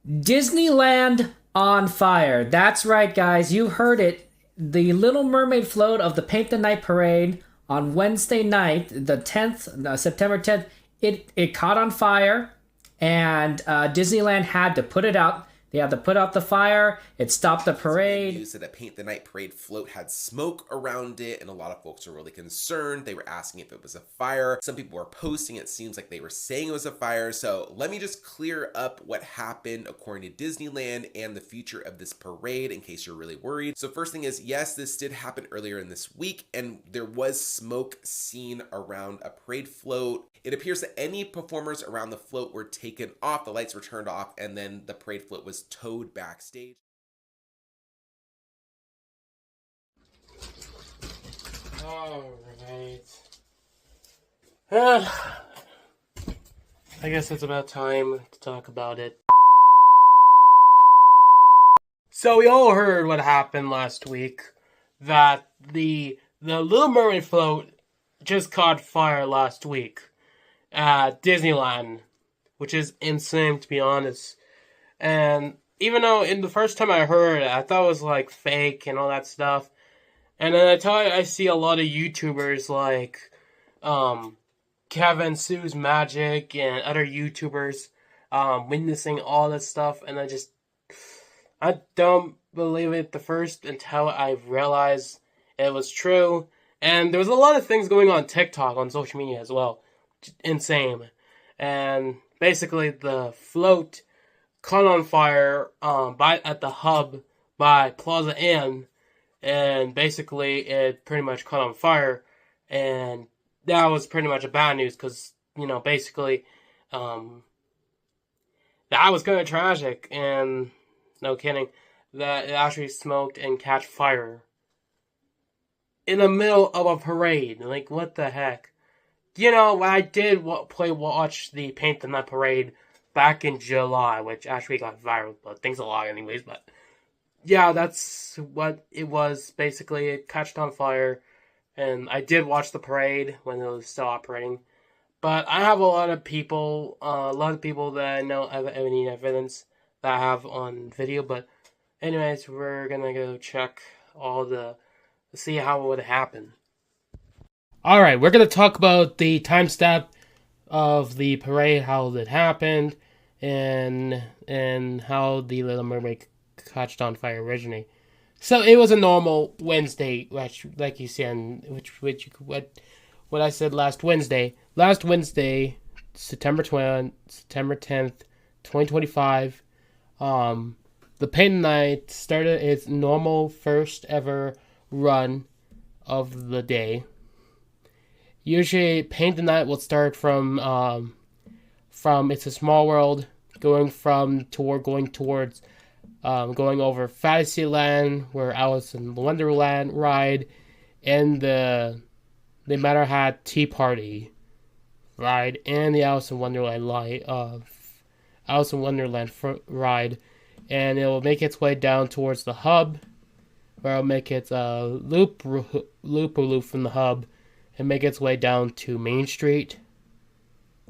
Disneyland on fire. That's right, guys. You heard it. The Little Mermaid Float of the Paint the Night Parade on Wednesday night, the 10th, September 10th, it caught on fire, and Disneyland had to put it out. They had to put out the fire. It stopped the parade. News that the Paint the Night Parade float had smoke around it, and a lot of folks were really concerned. They were asking if it was a fire. Some people were posting. It seems like they were saying it was a fire. So let me just clear up what happened according to Disneyland and the future of this parade in case you're really worried. So first thing is, yes, this did happen earlier in this week, and there was smoke seen around a parade float. It appears that any performers around the float were taken off, the lights were turned off, and then the parade float was towed backstage. Alright. I guess it's about time to talk about it. So we all heard what happened last week. That the Little Mermaid Float just caught fire last week at Disneyland, which is insane to be honest. And even though in the first time I heard it, I thought it was like fake and all that stuff. And then I see a lot of YouTubers like Kevin Sue's Magic and other YouTubers witnessing all this stuff, and I don't believe it the first until I realized it was true. And there was a lot of things going on TikTok, on social media as well. Insane. And basically the float caught on fire at the hub by Plaza Inn, and basically it pretty much caught on fire, and that was pretty much a bad news because, basically that was kind of tragic, and no kidding, that it actually smoked and catch fire in the middle of a parade. Like, what the heck? I did watch the Paint the Night Parade back in July, which actually got viral, but thanks a lot anyways. But yeah, that's what it was. Basically, it catched on fire, and I did watch the parade when it was still operating. But I have a lot of people that I know have any evidence that I have on video. But anyways, we're gonna go check see how it would happen. Alright, we're going to talk about the time step of the parade, how it happened, and how the Little Mermaid catched on fire originally. So it was a normal Wednesday, like you said, what I said last Wednesday. Last Wednesday, September 10th, 2025, the Paint Night started its normal first ever run of the day. Usually, Paint the Night will start from It's a Small World, going over Fantasyland, where Alice in Wonderland ride, and the Matter Hat Tea Party ride, and the Alice in Wonderland ride, and it will make its way down towards the hub, where it'll make its loop from the hub, and make its way down to Main Street.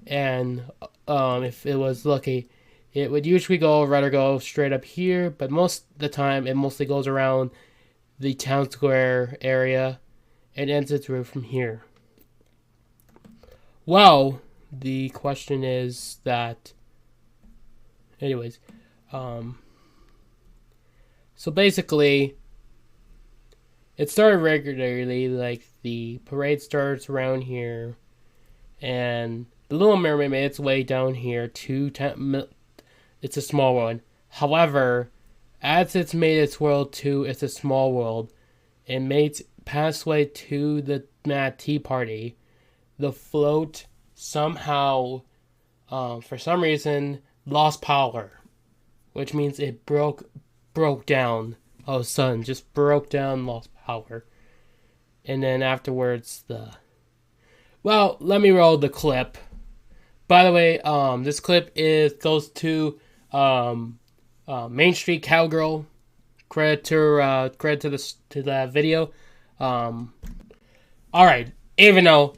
And if it was lucky, it would usually go straight up here, but most of the time it mostly goes around the town square area and ends its route from here. Well, the question is that, anyways, so basically, it started regularly, like the parade starts around here, and the Little Mermaid made its way down here to It's a Small World. However, as it's made its world to It's a Small World, it made its pathway to the Mad Tea Party. The float somehow, for some reason, lost power, which means it broke down. All of a sudden, just broke down, lost power. And then afterwards, well, let me roll the clip. By the way, this clip goes to Main Street Cowgirl. Credit to the video. All right, even though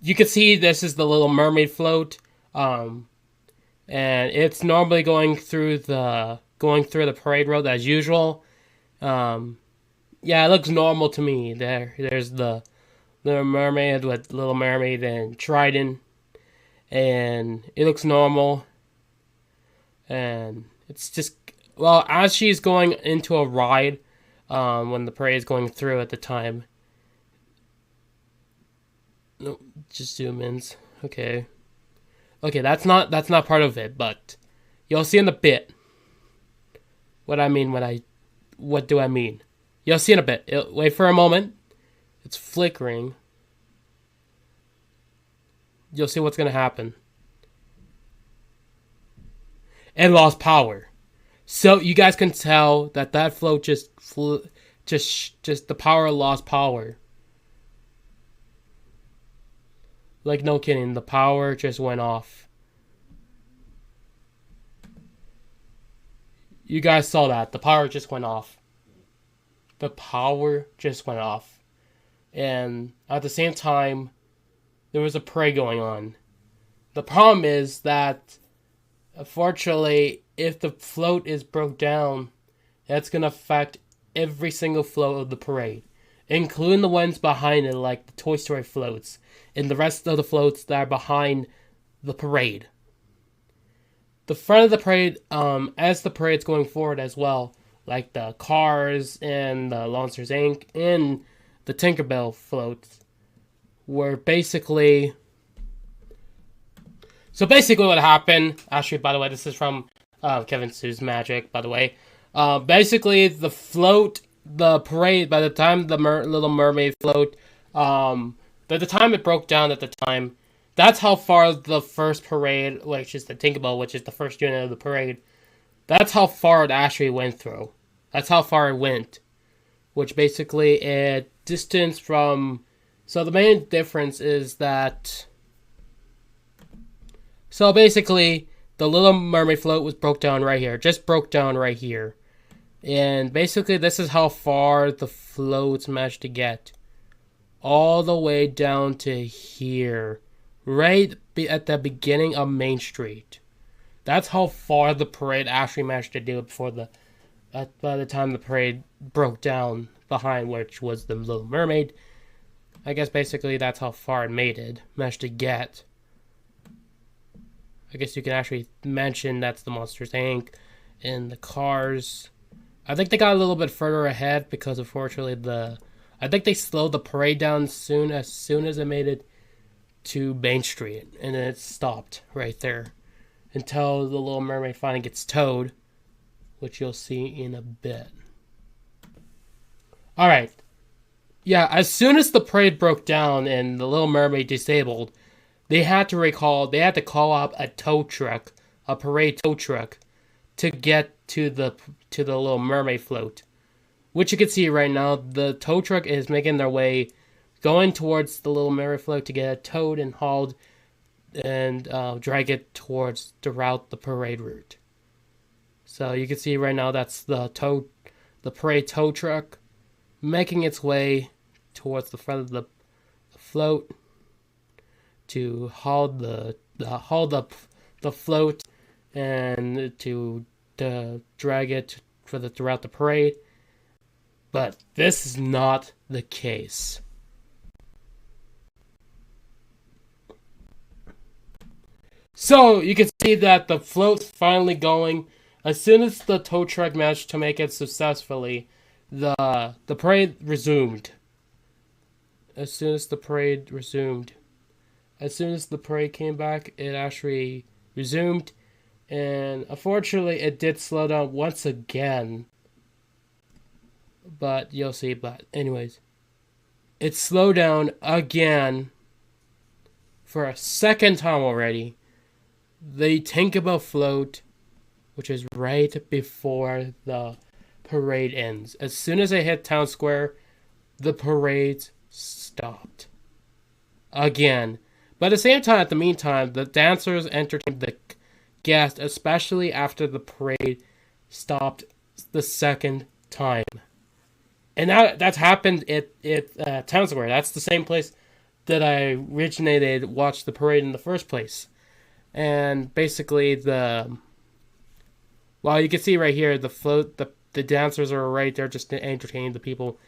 you can see this is the Little Mermaid Float. and it's normally going through the parade road as usual. Yeah, it looks normal to me. There's the Little Mermaid with Little Mermaid and Trident, and it looks normal. And it's just, well, as she's going into a ride, when the parade is going through at the time. No, just zoom in. Okay. Okay, that's not part of it, but you'll see in a bit what I mean what do I mean? You'll see in a bit. Wait for a moment. It's flickering. You'll see what's gonna happen. It lost power. So you guys can tell that float just the power lost power. Like, no kidding, the power just went off. You guys saw that. The power just went off. The power just went off. And at the same time, there was a parade going on. The problem is that, unfortunately, if the float is broke down, that's going to affect every single float of the parade, including the ones behind it, like the Toy Story floats, and the rest of the floats that are behind the parade. The front of the parade, as the parade's going forward as well, like the Cars and the Monsters Inc. and the Tinkerbell floats, were basically... So basically what happened, actually, by the way, this is from Kevin Sue's Magic, by the way. Basically, the float, the parade, by the time the Little Mermaid float, by the time it broke down at the time, that's how far the first parade, which is the Tinkerbell, which is the first unit of the parade, that's how far it actually went through. That's how far it went. Which basically a distance from... So the main difference is that... So basically, the Little Mermaid float was broke down right here. Just broke down right here. And basically, this is how far the floats managed to get. All the way down to here. Right at the beginning of Main Street. That's how far the parade actually managed to do before by the time the parade broke down behind, which was the Little Mermaid. I guess basically that's how far it managed to get. I guess you can actually mention that's the Monsters Inc. and the Cars. I think they got a little bit further ahead because unfortunately I think they slowed the parade down as soon as it made it to Main Street, and then it stopped right there until the Little Mermaid finally gets towed, which you'll see in a bit. Alright. Yeah, as soon as the parade broke down and the Little Mermaid disabled, they had to call up a tow truck, a parade tow truck, to get to the Little Mermaid float. Which you can see right now, the tow truck is making their way, going towards the Little Mermaid float to get it towed and hauled and drag it towards the parade route. So you can see right now that's the parade tow truck making its way towards the front of the float to haul the float and to drag it throughout the parade. But this is not the case. So you can see that the float's finally going. As soon as the tow truck managed to make it successfully, the parade resumed. As soon as the parade came back, it actually resumed. And unfortunately, it did slow down once again. But you'll see. But anyways, it slowed down again for a second time already. The Tinkerbell float, which is right before the parade ends. As soon as it hit Town Square, the parade stopped. Again. But at the same time, at the meantime, the dancers entertained the guests, especially after the parade stopped the second time. And that's happened at Town Square. That's the same place that I watched the parade in the first place. And basically well, you can see right here the float, the dancers are right there just to entertain the people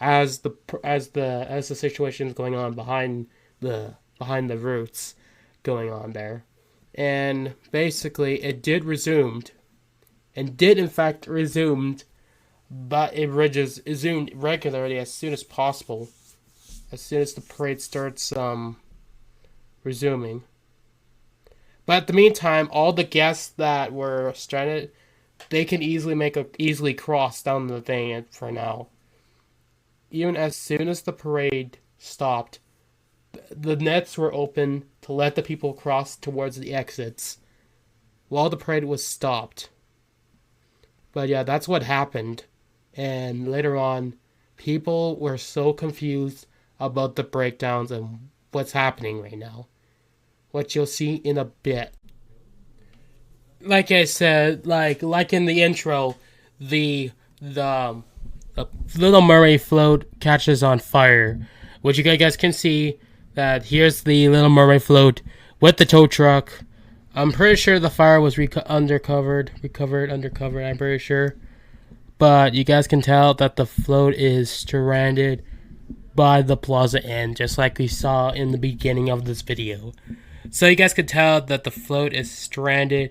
as the situation is going on behind the roots going on there. And basically it did resumed, and did in fact resumed, but it resumed regularly as soon as possible, as soon as the parade starts resuming. But at the meantime, all the guests that were stranded, they can easily cross down the thing for now. Even as soon as the parade stopped, the nets were open to let the people cross towards the exits while the parade was stopped. But yeah, that's what happened. And later on, people were so confused about the breakdowns and what's happening right now, what you'll see in a bit. Like I said, like in the intro, the Little Mermaid Float catches on fire, which you guys can see that here's the Little Mermaid Float with the tow truck. I'm pretty sure the fire was recovered, I'm pretty sure. But you guys can tell that the float is stranded by the plaza end, just like we saw in the beginning of this video. So you guys can tell that the float is stranded.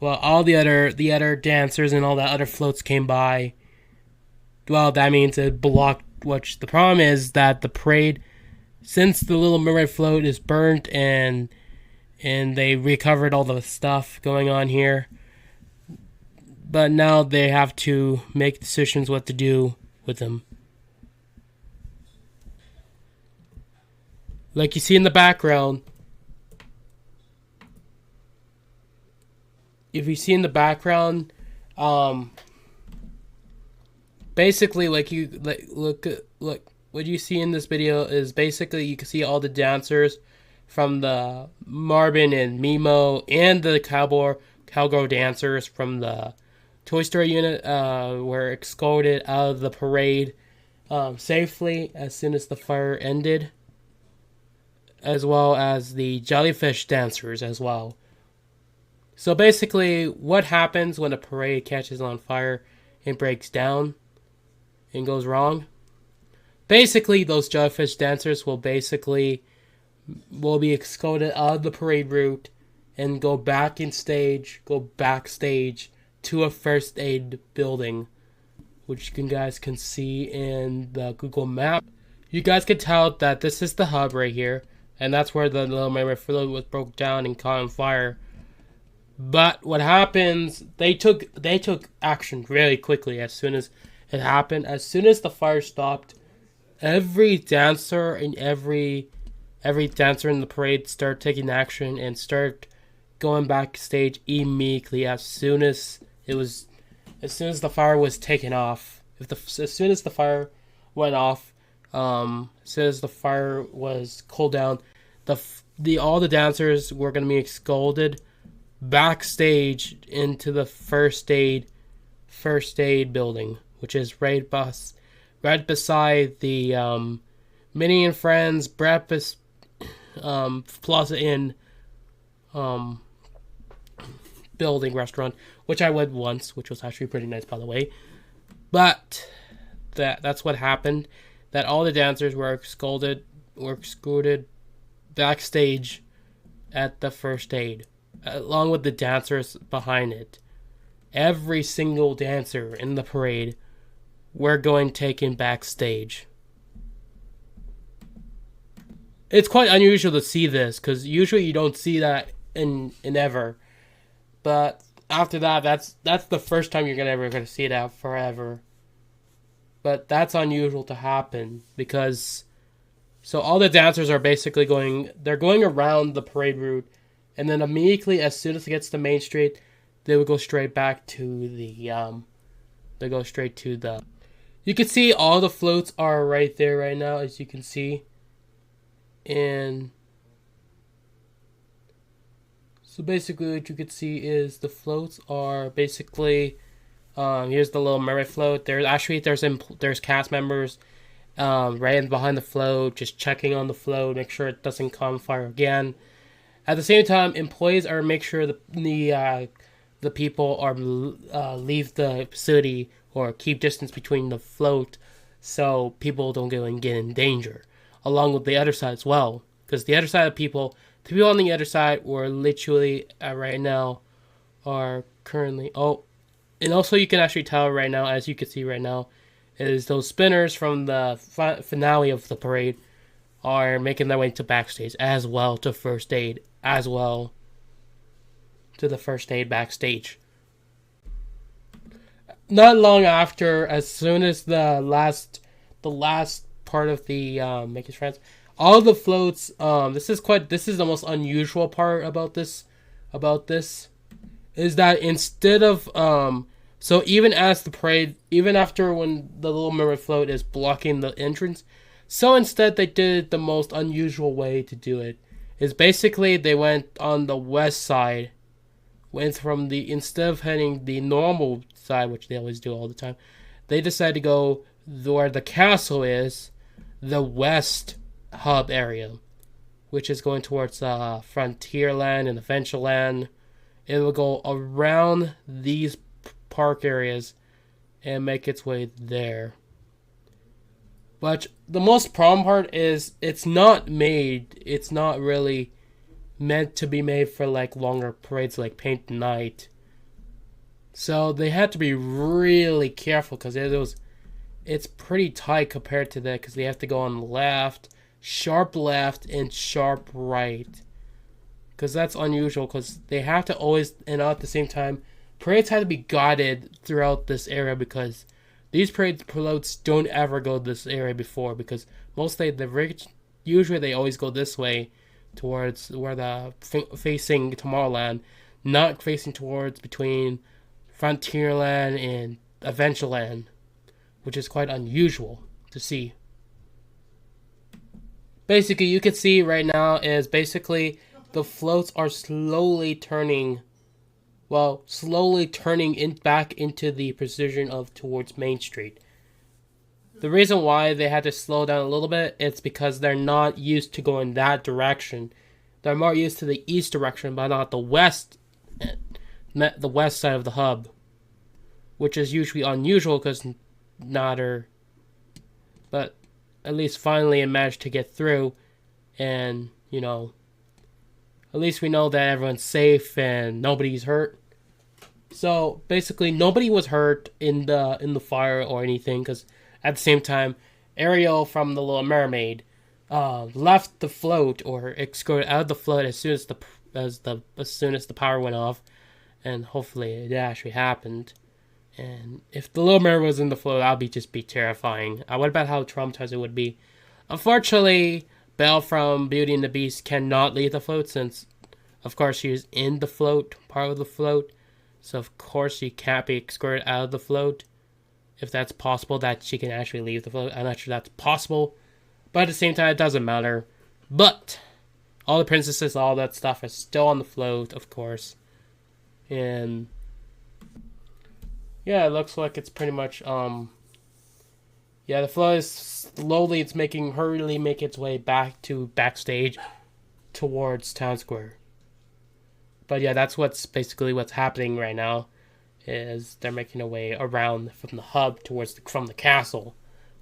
Well, all the other dancers and all the other floats came by. Well, that means it blocked. Which the problem is that the parade, since the Little Mermaid Float is burnt and they recovered all the stuff going on here, but now they have to make decisions what to do with them. Like you see in the background, if you see in the background, basically look what you see in this video is basically you can see all the dancers from the Marvin and Mimo and the cowgirl dancers from the Toy Story unit were escorted out of the parade safely as soon as the fire ended, as well as the jellyfish dancers as well. So basically, what happens when a parade catches on fire and breaks down and goes wrong? Basically, those jellyfish dancers will be escorted out of the parade route and go backstage to a first aid building, which you guys can see in the Google map. You guys can tell that this is the hub right here, and that's where the Little Mermaid Float was broke down and caught on fire. But what happens? They took action really quickly as soon as it happened. As soon as the fire stopped, every dancer and every dancer in the parade started taking action and start going backstage immediately as soon as the fire was taken off. As soon as the fire went off, as soon as the fire was cooled down, all the dancers were going to be escorted backstage into the first aid building, which is right beside the Minnie and Friends Breakfast Plaza Inn building restaurant, which I went once, which was actually pretty nice, by the way. But that's what happened. That all the dancers were escorted backstage at the first aid, along with the dancers behind it. Every single dancer in the parade were going taken backstage. It's quite unusual to see this, because usually you don't see that in ever. But after that, that's the first time you're ever going to see that forever. But that's unusual to happen, because so all the dancers are basically going around the parade route, and then immediately as soon as it gets to Main Street, they would go straight back to the you can see all the floats are right there right now, as you can see. And so basically what you can see is the floats are basically here's the Little Mermaid Float. There's cast members right behind the float, just checking on the float, make sure it doesn't come fire again. At the same time, employees are make sure the people are leave the facility or keep distance between the float, so people don't get in danger. Along with the other side as well, because the people on the other side were literally right now are currently and also you can actually tell right now, as you can see right now, is those spinners from the finale of the parade are making their way to backstage as well, to first aid as well, to the first aid backstage. Not long after, as soon as the last part of the Make It Friends, all the floats. This is the most unusual part about this, is that instead of so even as the parade, even after when the Little Mermaid Float is blocking the entrance, so instead they did the most unusual way to do it. Is basically they went on the west side, instead of heading the normal side, which they always do all the time, they decided to go where the castle is, the west hub area, which is going towards Frontierland and Adventureland. It will go around these park areas and make its way there. But the most problem part is it's not really meant to be made for like longer parades like Paint the Night. So they had to be really careful because it's pretty tight compared to that, because they have to go on sharp left and sharp right. Because that's unusual, because they have to always, and at the same time, parades have to be guided throughout this area, because these parade floats don't ever go this area before, because usually they always go this way towards where facing Tomorrowland, not facing towards between Frontierland and Adventureland, which is quite unusual to see. Basically, you can see right now is basically the floats are slowly turning back into the position of towards Main Street. The reason why they had to slow down a little bit is because they're not used to going that direction. They're more used to the east direction, but not the west side of the hub, which is usually unusual because but at least finally it managed to get through, and at least we know that everyone's safe and nobody's hurt. So basically, nobody was hurt in the fire or anything, because at the same time, Ariel from the Little Mermaid left the float, or escorted out of the float as soon as the power went off, and hopefully it actually happened. And if the Little Mermaid was in the float, that would just be terrifying. What about how traumatized it would be? Unfortunately, Belle from Beauty and the Beast cannot leave the float, since, of course, she is in the float, part of the float. So, of course, she can't be escorted out of the float. If that's possible, that she can actually leave the float. I'm not sure that's possible. But at the same time, it doesn't matter. But all the princesses, all that stuff is still on the float, of course. And yeah, it looks like it's pretty much, the float is slowly, hurriedly making its way back to backstage towards Town Square. But yeah, that's basically what's happening right now, is they're making their way around from the hub from the castle,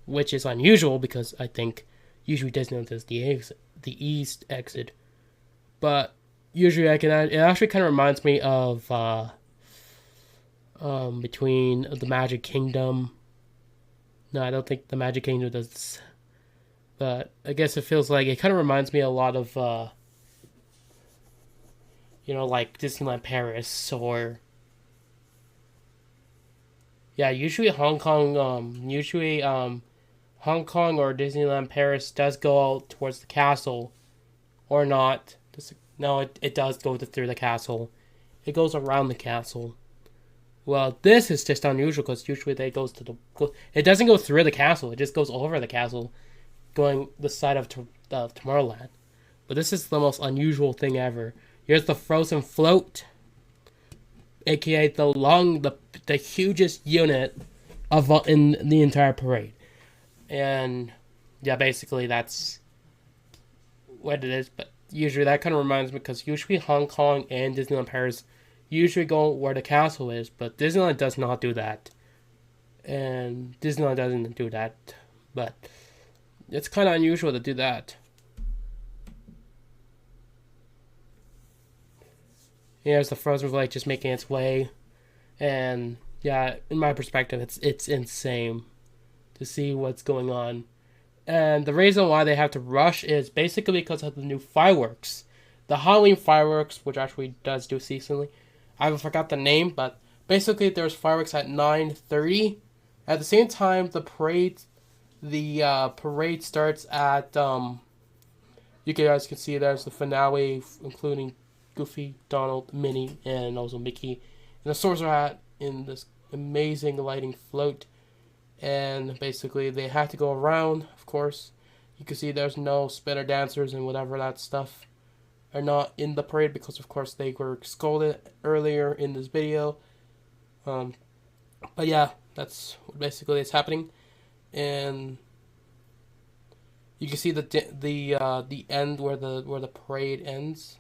which is unusual because I think usually Disneyland does the east exit. But usually it actually kind of reminds me of between the Magic Kingdom. No, I don't think the Magic Kingdom does this. But I guess it feels like it kind of reminds me a lot of like Disneyland Paris, or usually Hong Kong or Disneyland Paris does go out towards the castle, or not. No, it does go through the castle. It goes around the castle. Well, this is just unusual because usually it doesn't go through the castle. It just goes over the castle, going the side of Tomorrowland. But this is the most unusual thing ever. Here's the Frozen Float, aka the hugest unit in the entire parade. And yeah, basically that's what it is. But usually that kind of reminds me, because usually Hong Kong and Disneyland Paris usually go where the castle is, but Disneyland does not do that. And Disneyland doesn't do that, but it's kind of unusual to do that. Here's the Frozen Lake just making its way, and yeah, in my perspective, it's insane to see what's going on. And the reason why they have to rush is basically because of the new fireworks. The Halloween fireworks, which actually does do seasonally. I forgot the name, but basically there's fireworks at 9:30. At the same time, the parade starts at you guys can see there's the finale, including Goofy, Donald, Minnie, and also Mickey, and the Sorcerer Hat in this amazing lighting float. And basically they have to go around, of course. You can see there's no spinner dancers and whatever that stuff are not in the parade, because of course they were scolded earlier in this video. But yeah, that's what basically is happening. And you can see the end where the parade ends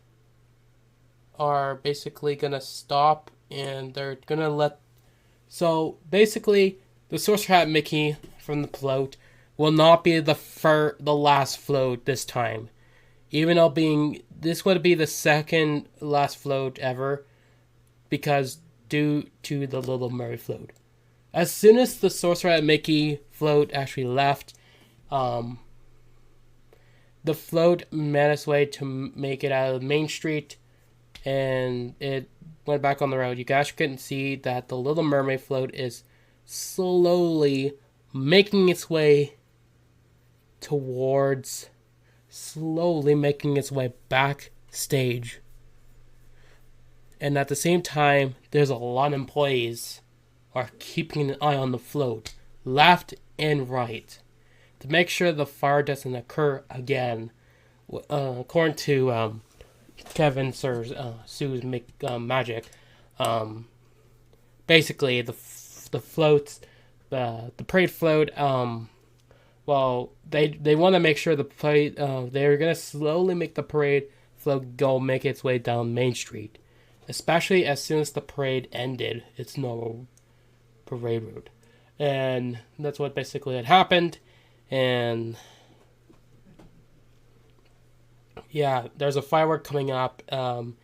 are basically gonna stop, and they're gonna let. So basically, the Sorcerer Hat Mickey from the float will not be the last float this time, even though this would be the second last float ever, because due to the Little Mermaid Float. As soon as the Sorcerer Hat Mickey float actually left, the float made its way to make it out of Main Street, and it went back on the road. You guys couldn't see that the Little Mermaid Float is slowly making its way backstage. And at the same time, there's a lot of employees are keeping an eye on the float, left and right, to make sure the fire doesn't occur again. According to Kevin Sue's magic, basically the floats, the parade float. Well, they want to make sure the parade. They're gonna slowly make the parade float make its way down Main Street, especially as soon as the parade ended its normal parade route, and that's what basically had happened. And yeah, there's a firework coming up, and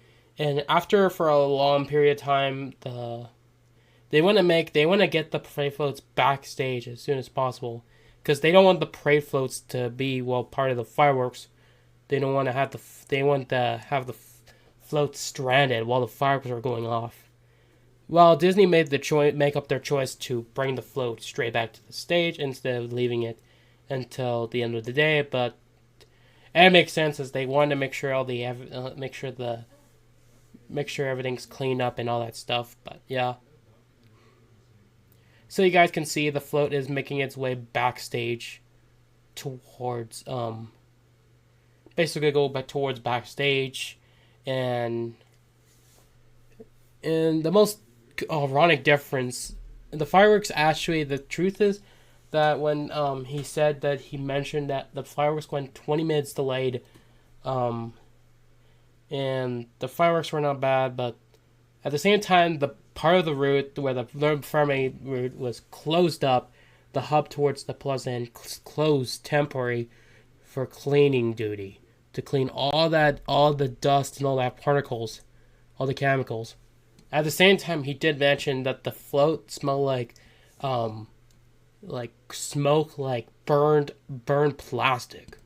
after for a long period of time, they want to get the parade floats backstage as soon as possible, because they don't want the parade floats to be part of the fireworks. They don't want to have the floats stranded while the fireworks are going off. Well, Disney made make up their choice to bring the float straight back to the stage instead of leaving it until the end of the day, but it makes sense, as they wanted to make sure make sure everything's cleaned up and all that stuff. But yeah. So you guys can see the float is making its way backstage towards basically go back towards backstage, and the most ironic difference, the fireworks actually, the truth is that when he said that he mentioned that the fireworks went 20 minutes delayed, and the fireworks were not bad, but at the same time, the part of the route where the Little Mermaid route was closed up, the hub towards the plaza and closed temporary for cleaning duty, to clean all the dust and all that particles, all the chemicals. At the same time, he did mention that the float smelled like smoke, like burned plastic,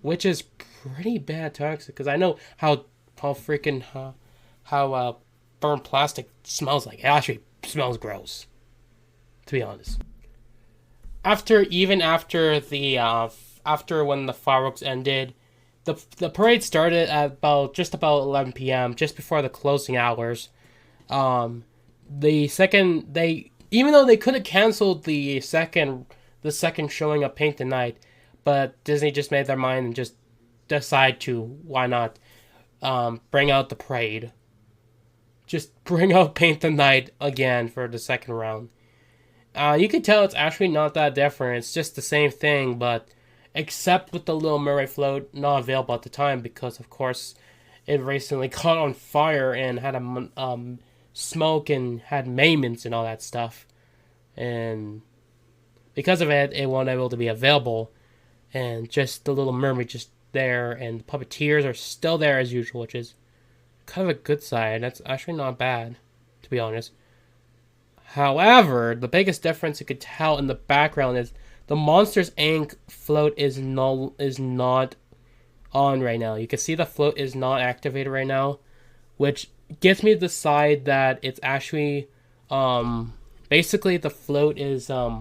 which is pretty bad toxic, because I know how burnt plastic smells like. It actually smells gross, to be honest. After when the fireworks ended, the parade started at about 11 p.m., just before the closing hours. Even though they could have canceled the second showing of Paint the Night, but Disney just made their mind and just decided to, why not bring out the parade. Just bring out Paint the Night again for the second round. You can tell it's actually not that different. It's just the same thing, but except with the Little Mermaid Float, not available at the time because, of course, it recently caught on fire and had a smoke and had maintenance and all that stuff. And because of it, it wasn't able to be available. And just the Little Mermaid just there, and the puppeteers are still there as usual, which is kind of a good sign. That's actually not bad, to be honest. However, the biggest difference you could tell in the background is the Monsters Inc. float is not on right now. You can see the float is not activated right now, which gets me to decide that it's actually basically the float is not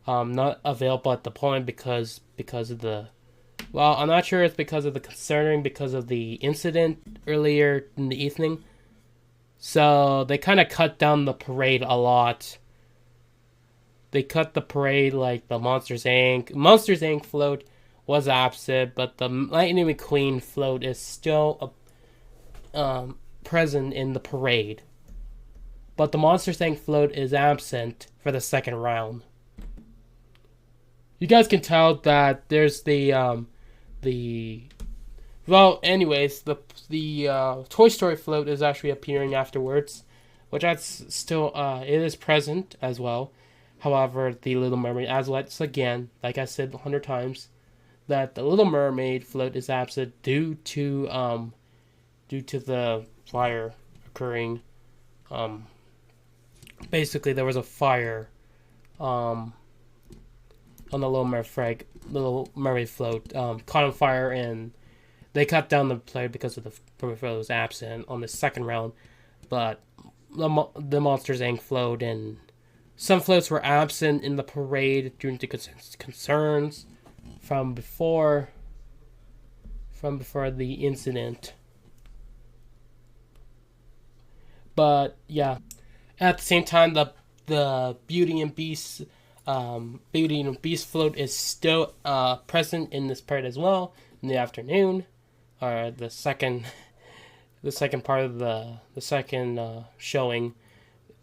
available at the point because of the, well, I'm not sure it's because of the concerning because of the incident earlier in the evening. So they kind of cut down the parade a lot. They cut the parade like the Monsters Inc. float was absent, but the Lightning McQueen float is still present in the parade. But the Monsters Inc. float is absent for the second round. You guys can tell that there's well, anyways, the Toy Story float is actually appearing afterwards, which that's still it is present as well. However, the Little Mermaid, as once again, like I said 100 times, that the Little Mermaid float is absent due to the fire occurring. Basically, there was a fire on the Little Mermaid float, caught on fire, and they cut down the play because of the float was absent on the second round. But the Monsters Inc. float and some floats were absent in the parade due to concerns from before the incident. But yeah, at the same time, the Beauty and Beast float is still present in this parade as well in the afternoon, or the second part of the second showing.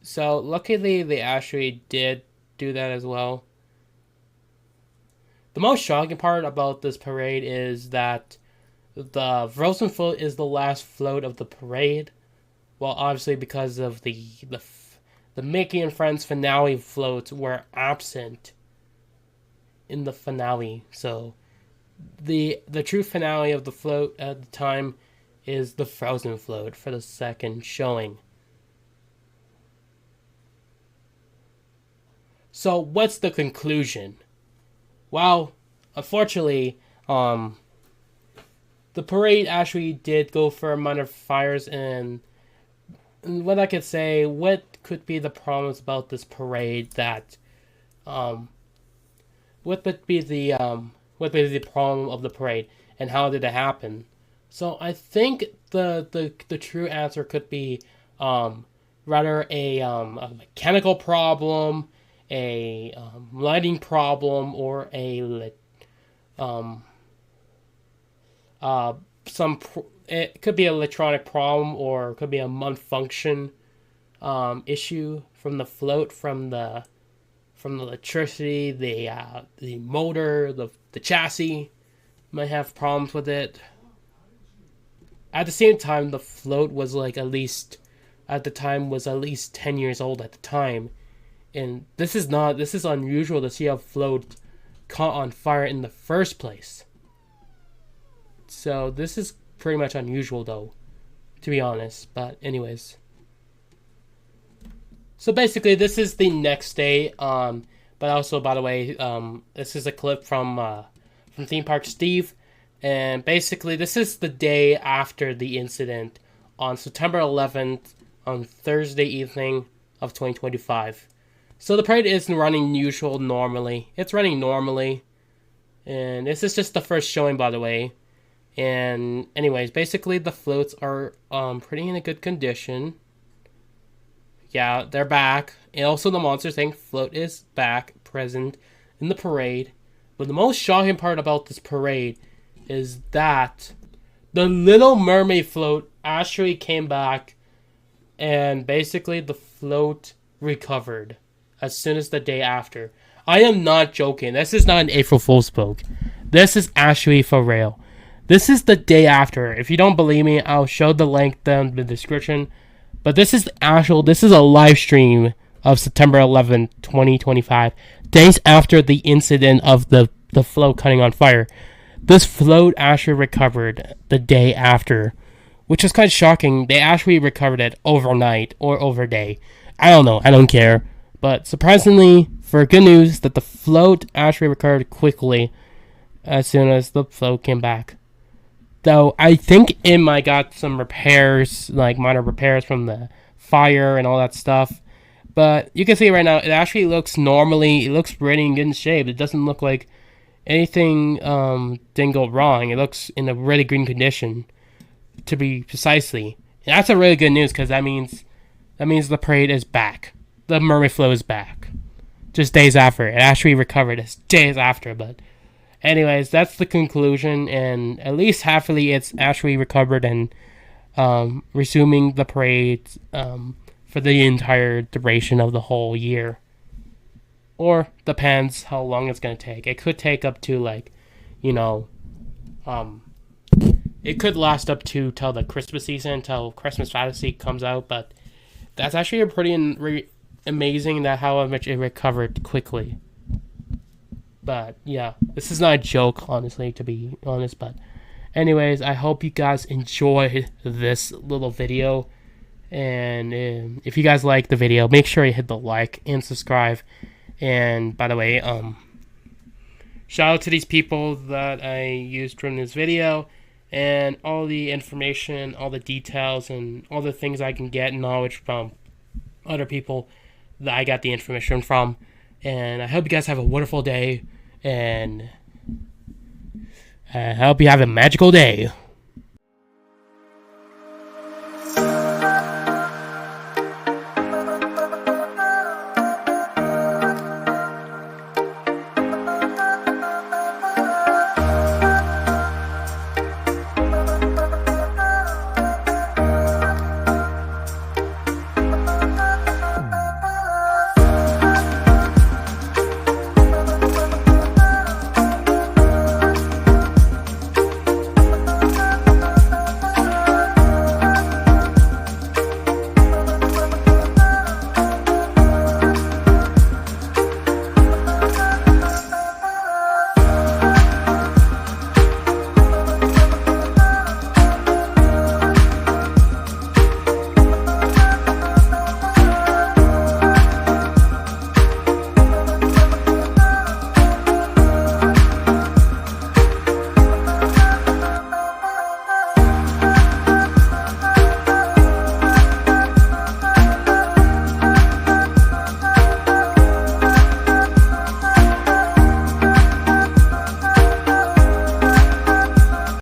So luckily they actually did do that as well. The most shocking part about this parade is that the Frozen float is the last float of the parade. Well, obviously because of the Mickey and Friends finale floats were absent in the finale. So the true finale of the float at the time is the Frozen float for the second showing. So what's the conclusion? Well, unfortunately, the parade actually did go for a amount of fires, and what I could say, what could be the problems about this parade that, what would be the problem of the parade, and how did it happen? So I think the true answer could be rather a mechanical problem, a lighting problem, or it could be an electronic problem, or it could be a malfunction issue from the float, from the electricity, the motor, the chassis might have problems with it. At the same time, the float was at least 10 years old at the time. And this is unusual to see a float caught on fire in the first place. So this is pretty much unusual, though, to be honest. But anyways, so basically this is the next day. But also, by the way, this is a clip from Theme Park Steve, and basically this is the day after the incident on September 11th, on Thursday evening of 2025. So the parade isn't running normally. It's running normally. And this is just the first showing, by the way. And anyways, basically the floats are pretty in a good condition. Yeah, they're back. And also the Monsters Inc. float is back, present in the parade. But the most shocking part about this parade is that the Little Mermaid float actually came back, and basically the float recovered as soon as the day after. I am not joking. This is not an April Fool's joke. This is actually for real. This is the day after. If you don't believe me, I'll show the link down in the description. But this is a live stream of September 11th, 2025. Days after the incident of the float cutting on fire. This float actually recovered the day after, which is kind of shocking. They actually recovered it overnight or overday. I don't know. I don't care. But surprisingly, for good news, that the float actually recovered quickly as soon as the float came back. Though I think it might got some repairs, like minor repairs from the fire and all that stuff. But you can see right now, it actually looks really in good shape. It doesn't look like anything didn't go wrong. It looks in a really green condition, to be precisely. And that's a really good news, because that means the parade is back. The Mermaid Float is back. Just days after. It actually recovered just days after, but anyways, that's the conclusion, and at least happily it's actually recovered and resuming the parade for the entire duration of the whole year. Or depends how long it's going to take. It could take up to, it could last up to till the Christmas season, till Christmas Fantasy comes out, but that's actually a pretty amazing that how much it recovered quickly. But yeah, this is not a joke, honestly, to be honest. But anyways, I hope you guys enjoyed this little video. And if you guys like the video, make sure you hit the like and subscribe. And by the way, shout out to these people that I used from this video. And all the information, all the details, and all the things I can get knowledge from other people that I got the information from. And I hope you guys have a wonderful day. And I hope you have a magical day.